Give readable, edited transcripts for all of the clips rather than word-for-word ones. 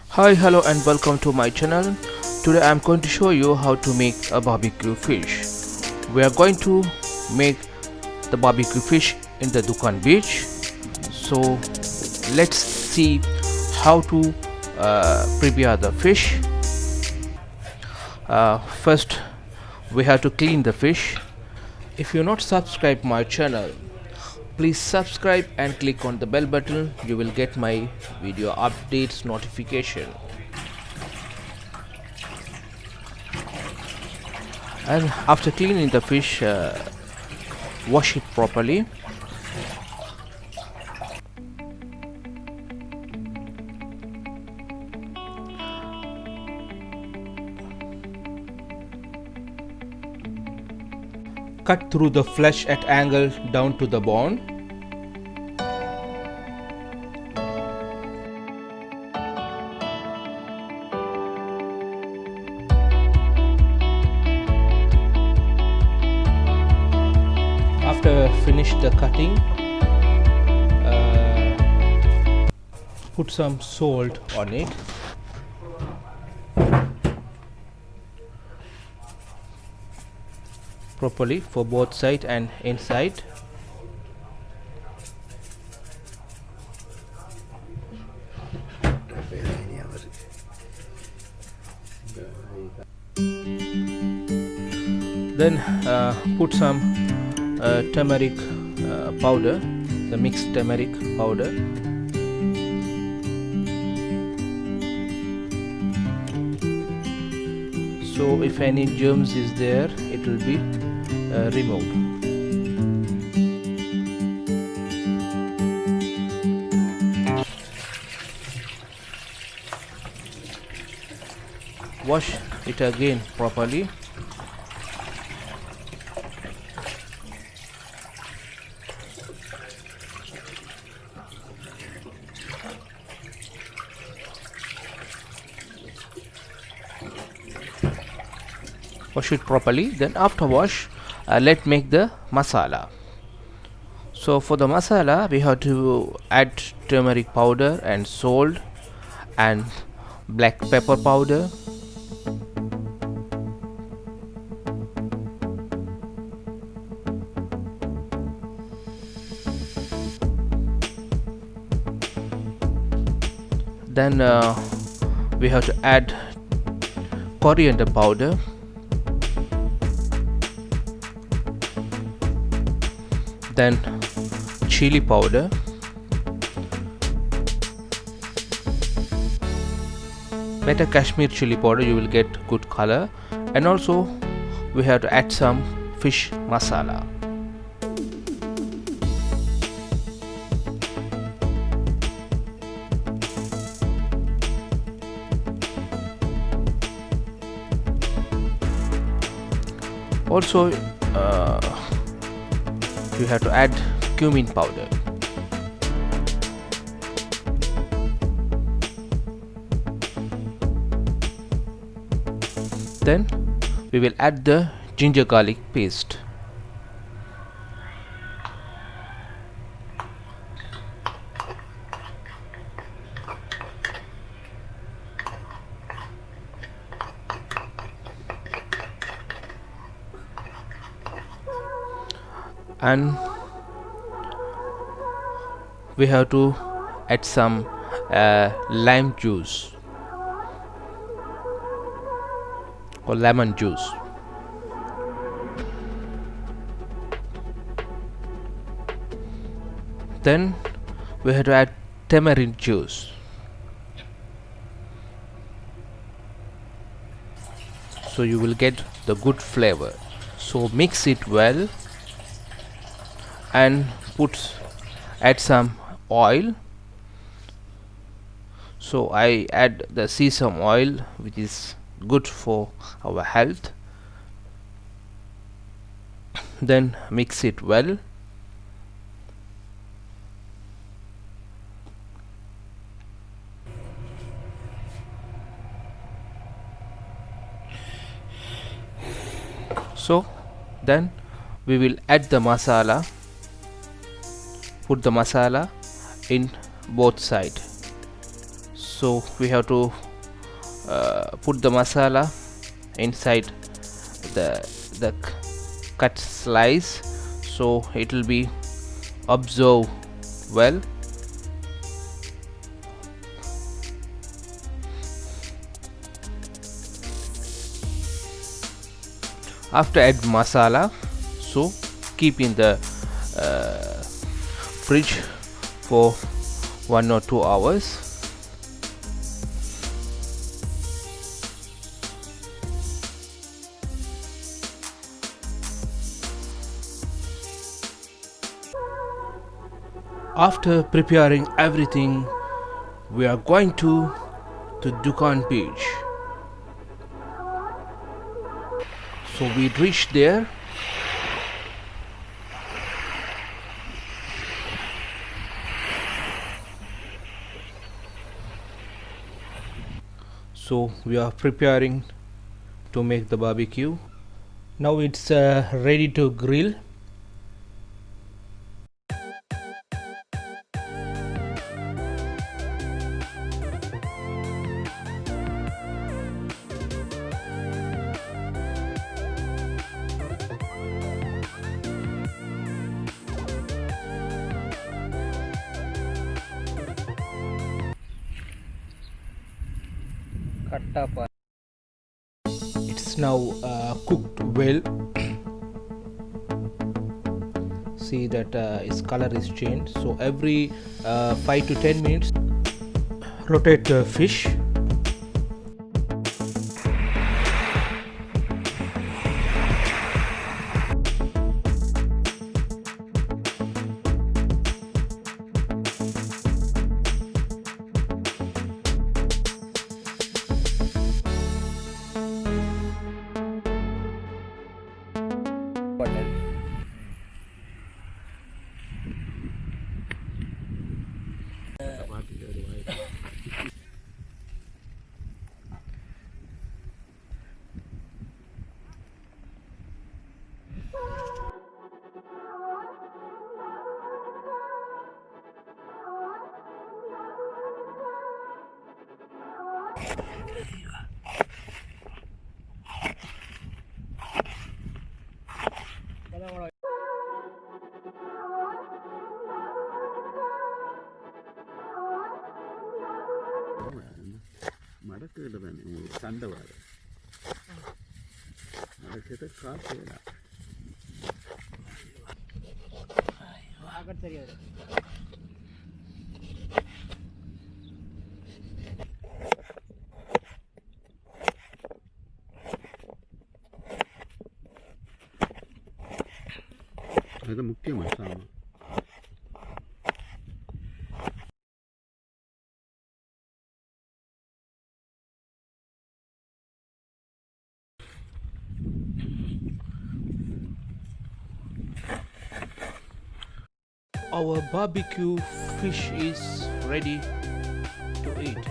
Hi, hello and welcome to my channel. Today I am going to show you how to make a barbecue fish. We are going to make the barbecue fish in the Dukhan beach. So let's see how to prepare the fish. First we have to clean the fish. If you not subscribed my channel, please subscribe and click on the bell button. You will get my video updates notification. And after cleaning the fish, wash it properly. Cut through the flesh at angle down to the bone. After finish the cutting, put some salt on it. Properly for both side and inside. Then put some turmeric powder, the mixed turmeric powder. So if any germs is there, it will be removed. Wash it again properly. Wash it properly. Then after wash, let's make the masala. So for the masala, we have to add turmeric powder and salt and black pepper powder. Then we have to add coriander powder. Then chili powder, better Kashmir chili powder, you will get good color. And also we have to add some fish masala. Also you have to add cumin powder. Then we will add the ginger garlic paste. And we have to add some lime juice or lemon juice. Then we have to add tamarind juice. So you will get the good flavor. So mix it well and add some oil. So I add the sesame oil, which is good for our health. Then mix it well. So then we will add the masala, put the masala in both side. So we have to put the masala inside the cut slice, so it will be absorb well. After add masala, so keep in the fridge for 1 or 2 hours. After preparing everything, we are going to Dukhan beach. So we reached there. So we are preparing to make the barbecue. Now it's ready to grill. It's now cooked well. See that its color is changed. So every 5 to 10 minutes rotate the fish. മടക്കിട്ട് തന്നെ കണ്ട പോലെ മടക്കിട്ട് കാപ്പില്ല അത് മുഖ്യമാണ് സാധനം. Our barbecue fish is ready to eat.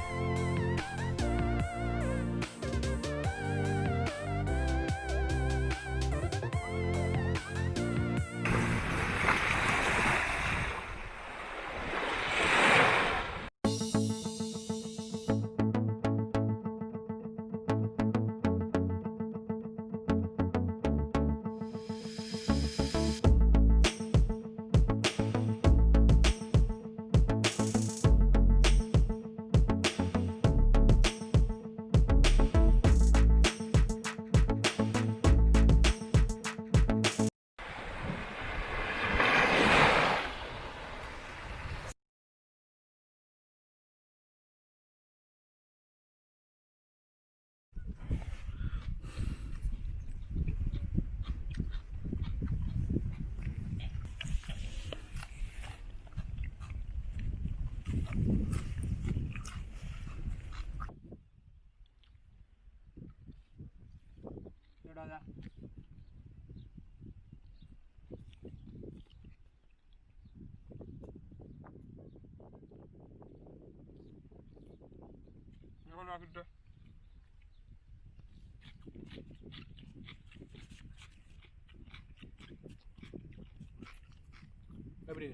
எப்படி